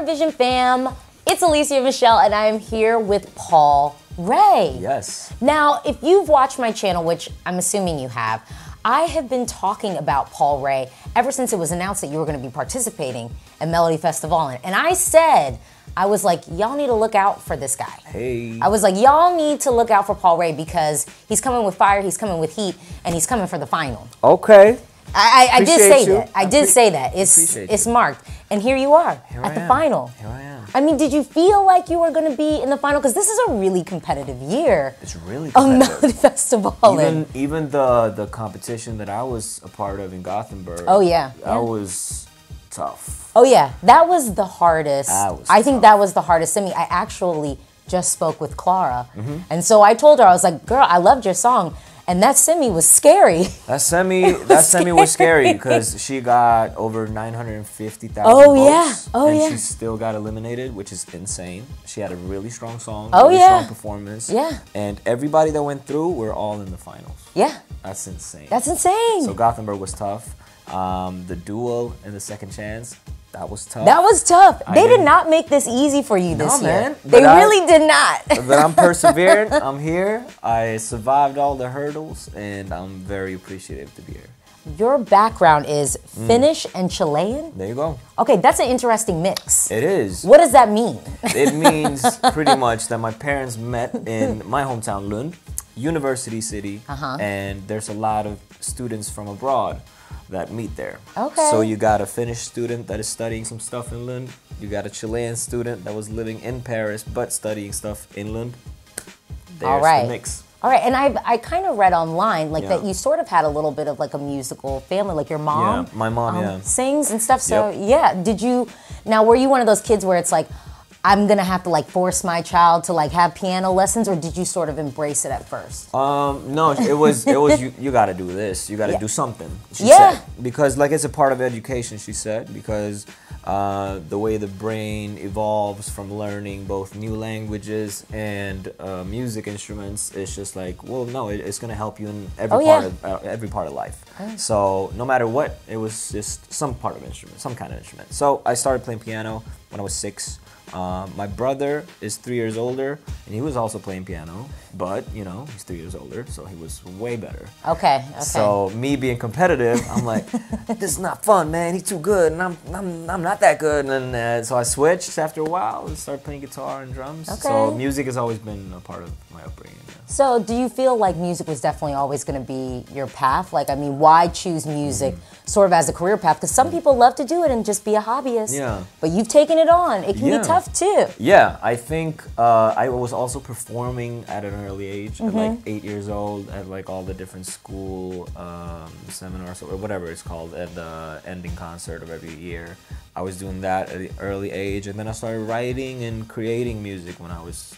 Eurovision fam, it's Alesia Michelle and I am here with Paul Rey. Yes. Now, if you've watched my channel, which I'm assuming you have, I have been talking about Paul Rey ever since it was announced that you were going to be participating at Melodifestivalen. And I said, I was like, y'all need to look out for this guy. Hey. I was like, y'all need to look out for Paul Rey because he's coming with fire, he's coming with heat, and he's coming for the final. Okay. I did say you. that. I did say that. It's marked. And here you are at the final. Here I am. I mean, did you feel like you were going to be in the final? Because this is a really competitive year. It's really competitive. Of Melodifestivalen. Even the competition that I was a part of in Gothenburg. Oh, yeah. That was tough. Oh, yeah. That was the hardest. I think tough. that was the hardest semi. I actually just spoke with Clara. And so I told her, I was like, girl, I loved your song. And that semi was scary. That semi was scary because she got over 950,000 Oh, votes. yeah. Oh, and yeah. she still got eliminated, which is insane. She had a really strong song, Oh, really yeah. strong performance. Yeah. And everybody that went through were all in the finals. Yeah. That's insane. That's insane. So Gothenburg was tough. The duel and the second chance, that was tough. That was tough. They did not make this easy for you this year. Man. They really did not. But I'm persevering. I'm here. I survived all the hurdles, and I'm very appreciative to be here. Your background is Finnish and Chilean? There you go. Okay, that's an interesting mix. It is. What does that mean? It means pretty much that my parents met in my hometown, Lund, university city, and there's a lot of students from abroad that meet there. Okay. So you got a Finnish student that is studying some stuff in Lund. You got a Chilean student that was living in Paris but studying stuff in Lund. There's the mix. All right, and I kind of read online like that you sort of had a little bit of like a musical family, like your mom. Yeah, my mom, sings and stuff. So yeah, did you? Now, were you one of those kids where it's like, I'm gonna have to like force my child to like have piano lessons, or did you sort of embrace it at first? No, it was you got to do this. You got to do something. She said, because like it's a part of education. She said because the way the brain evolves from learning both new languages and music instruments is just like, well, no, it's gonna help you in every part of life. So no matter what, it was just some part of instrument, some kind of instrument. So I started playing piano when I was 6. My brother is 3 years older, and he was also playing piano, but, you know, he's 3 years older, so he was way better. Okay. So me being competitive, I'm like, this is not fun, man. He's too good, and I'm not that good. And so I switched after a while and started playing guitar and drums. Okay. So music has always been a part of my upbringing. Yeah. So do you feel like music was definitely always going to be your path? Like, I mean, why choose music sort of as a career path? Because some people love to do it and just be a hobbyist. Yeah. But you've taken it on. It can be tough too. Yeah, I think I was also performing at an early age, at like 8 years old, at like all the different school seminars or whatever it's called, at the ending concert of every year. I was doing that at an early age, and then I started writing and creating music when I was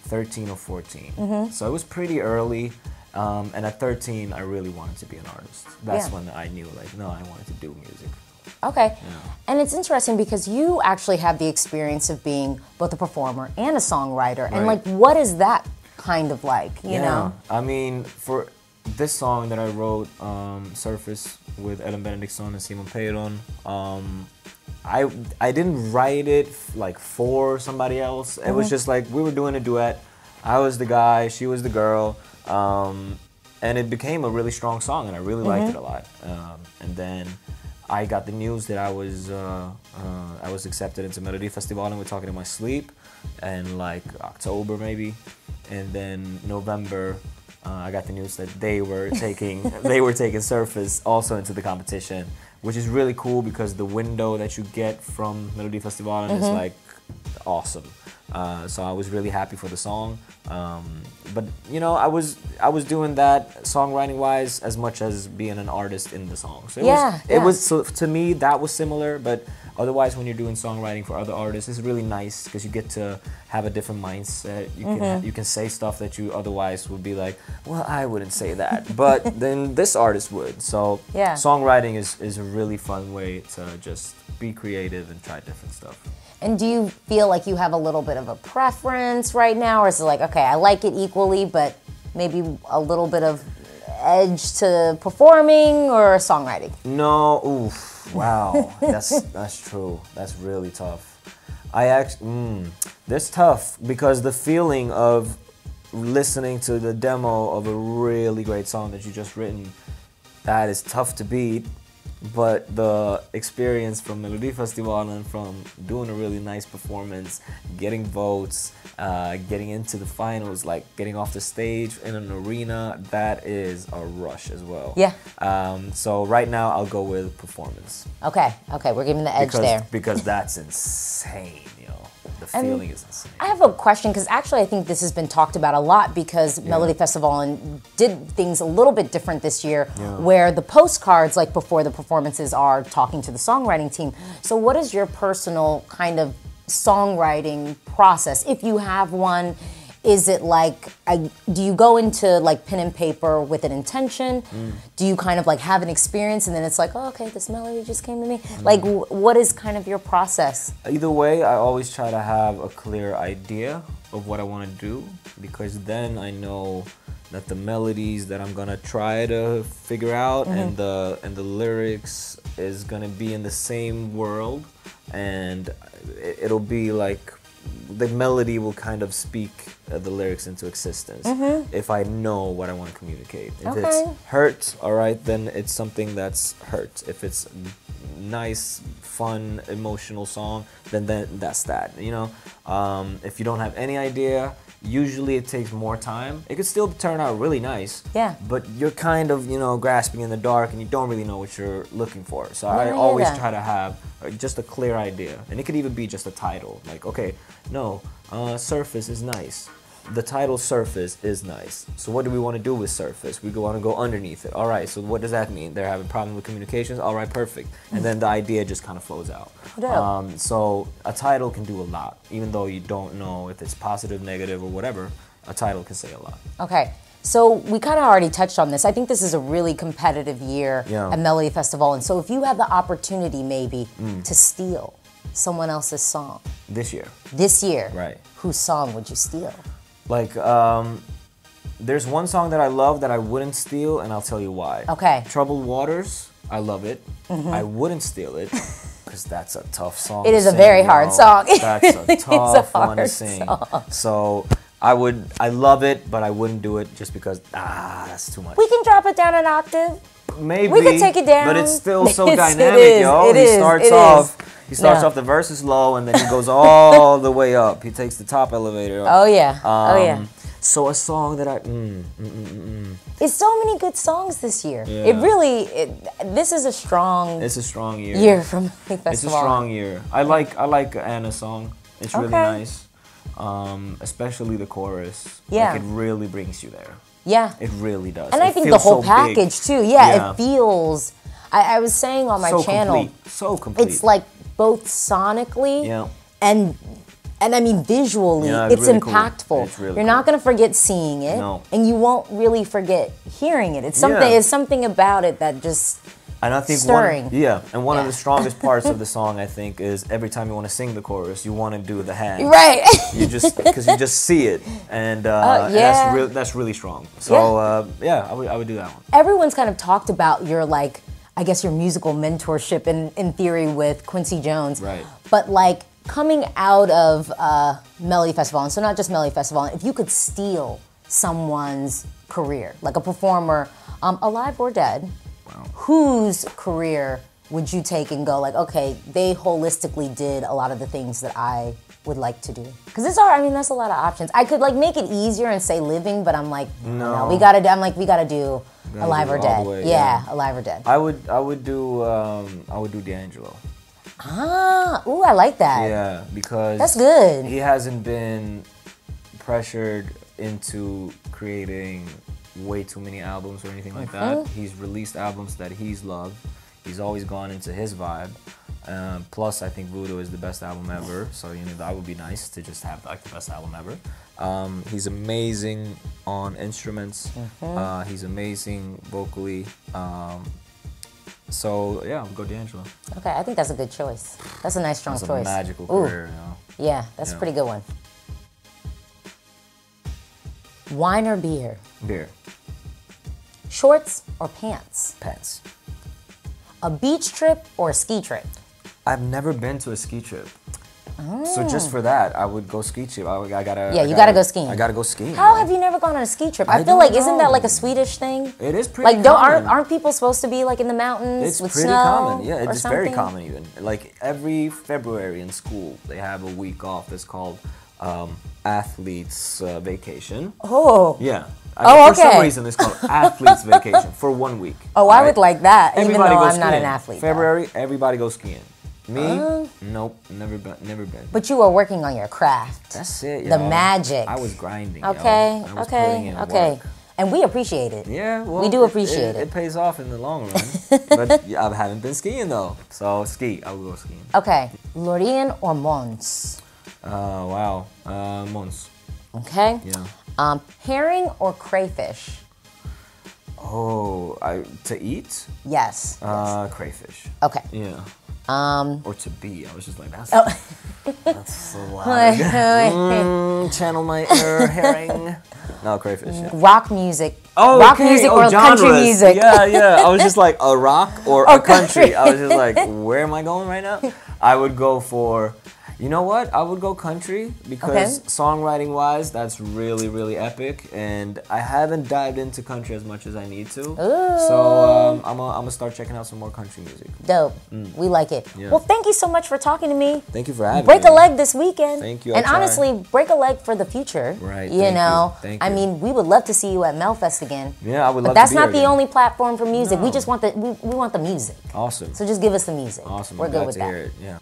13 or 14. So it was pretty early, and at 13 I really wanted to be an artist. That's when I knew, like, no, I wanted to do music. Okay. Yeah. And it's interesting because you actually have the experience of being both a performer and a songwriter. And like, what is that kind of like, you know? I mean, for this song that I wrote, Surface, with Ellen Benedictson and Simon Peyron, I didn't write it like for somebody else. It was just like we were doing a duet. I was the guy, she was the girl, and it became a really strong song, and I really liked it a lot. And then I got the news that I was accepted into Melodifestivalen. We're talking in my sleep, and like October maybe, and then November. I got the news that they were taking Surface also into the competition, which is really cool because the window that you get from Melodifestivalen is like awesome. So I was really happy for the song, but you know, I was doing that songwriting wise as much as being an artist in the song. So it was so to me that was similar, but otherwise when you're doing songwriting for other artists, it's really nice because you get to have a different mindset. You can say stuff that you otherwise would be like, well, I wouldn't say that, but then this artist would. So songwriting is a really fun way to just be creative and try different stuff. And do you feel like you have a little bit of a preference right now, or is it like, okay, I like it equally, but maybe a little bit of edge to performing or songwriting? No, oof, wow, that's true. That's really tough. That's tough because the feeling of listening to the demo of a really great song that you just written, that is tough to beat. But the experience from Melodifestivalen and from doing a really nice performance, getting votes, getting into the finals, like getting off the stage in an arena, that is a rush as well. Yeah. So right now I'll go with performance. Okay, we're giving the edge there. Because that's insane, The feeling is insane. I have a question, because actually I think this has been talked about a lot, because Melodifestivalen did things a little bit different this year, where the postcards, like before the performances, are talking to the songwriting team. So what is your personal kind of songwriting process, if you have one? Is it like, do you go into like pen and paper with an intention? Do you kind of like have an experience and then it's like, oh, okay, this melody just came to me? Like, what is kind of your process? Either way, I always try to have a clear idea of what I want to do, because then I know that the melodies that I'm gonna try to figure out and the lyrics is gonna be in the same world, and it'll be like the melody will kind of speak the lyrics into existence if I know what I want to communicate. If it's hurt, all right, then it's something that's hurt. If it's nice, fun, emotional song, then that's that, If you don't have any idea, usually it takes more time. It could still turn out really nice, but you're kind of, grasping in the dark and you don't really know what you're looking for. So I always try to have just a clear idea. And it could even be just a title. Like, okay, no, surface is nice. The title Surface is nice. So what do we want to do with Surface? We want to go underneath it. All right, so what does that mean? They're having problem with communications? All right, perfect. And then the idea just kind of flows out. So a title can do a lot. Even though you don't know if it's positive, negative, or whatever, a title can say a lot. Okay. So we kind of already touched on this. I think this is a really competitive year at Melodifestivalen. And so if you had the opportunity maybe to steal someone else's song. This year. Right. Whose song would you steal? Like, there's one song that I love that I wouldn't steal, and I'll tell you why. Okay. Troubled Waters, I love it. I wouldn't steal it, because that's a tough song to sing. It is a very hard song. That's a tough one to sing. So I love it, but I wouldn't do it just because, that's too much. We can drop it down an octave. Maybe. We can take it down. But it's still so dynamic, yo. He starts off the verses low, and then he goes all the way up. He takes the top elevator up. Oh yeah. So a song that It's so many good songs this year. This is a strong. It's a strong year. Year from Melodifestivalen. It's a strong year. I like Anna's song. It's really nice. Especially the chorus. Yeah. Like, it really brings you there. Yeah. It really does. And I think the whole package too. Yeah, it feels. I was saying on my channel. So complete. It's like both sonically and I mean visually, it's really impactful. Cool. It's really You're not going to forget seeing it, and you won't really forget hearing it. It's something. It's something about it that just. And I think stirring. One of the strongest parts of the song, I think, is every time you want to sing the chorus, you want to do the hand. Right. Because you just see it, and that's really strong. So I would do that one. Everyone's kind of talked about your I guess your musical mentorship in theory with Quincy Jones. Right. But coming out of Melodifestivalen, so not just Melodifestivalen, if you could steal someone's career, like a performer, alive or dead, whose career would you take and go okay, they holistically did a lot of the things that I would like to do? Because that's a lot of options. I could make it easier and say living, but I'm no, we gotta do alive or dead. Alive or dead. I would do D'Angelo. Ooh, I like that. Yeah, because that's good. He hasn't been pressured into creating way too many albums or anything like that. He's released albums that he's loved. He's always gone into his vibe. Plus, I think Voodoo is the best album ever. So that would be nice to just have the best album ever. He's amazing on instruments. He's amazing vocally. So yeah, I'll go D'Angelo. Okay, I think that's a good choice. That's a nice, strong choice. That's a magical career, Yeah, that's a pretty good one. Wine or beer? Beer. Shorts or pants? Pants. A beach trip or a ski trip? I've never been to a ski trip. So just for that, I would go ski trip. I gotta. Yeah, you gotta go skiing. I gotta go skiing. How have you never gone on a ski trip? I feel don't like isn't that know. like a Swedish thing? It is pretty Like common. aren't people supposed to be like in the mountains It's with pretty snow? common. Yeah, or it's something? very common even. Like every February in school, they have a week off. It's called athletes vacation. Oh. Yeah. Oh, For some okay. reason, it's called athletes vacation for 1 week. Oh, I would like that, even Everybody though goes I'm not an skiing. athlete. though. February, everybody goes skiing. Me, nope, never been. But you were working on your craft. That's it, The yo. magic. I was grinding, yo. Okay, I was putting in okay. work. And we appreciate it. Yeah, well, We do appreciate it. It pays off in the long run. But yeah, I haven't been skiing though. So ski, I will go skiing. Okay, Lorien or Mons? Wow. Mons. Okay. Yeah. Herring or crayfish? Oh, to eat? Yes. Crayfish. Okay. Yeah. Or to be. I was just like, that's so loud. Channel my inner herring. No, crayfish. Yeah. Rock music. Oh, rock okay. music Oh, or country genres. music? Yeah. I was just like a rock or a country. country. I was just like, where am I going right now? I would go for, you know what? I would go country because songwriting wise, that's really, really epic. And I haven't dived into country as much as I need to. So I'm gonna start checking out some more country music. Dope. We like it. Yeah. Well, thank you so much for talking to me. Thank you for having me. Break a leg this weekend. Thank you. And I'll try. honestly, break a leg for the future. Right, You thank know, you. Thank I you. mean, we would love to see you at Melfest again. Yeah, I would love But that's to be not there the again. only platform for music. We No. just want we want the music. Awesome. So just give us the music. Awesome. We're I'm good glad with to that. hear it. Yeah.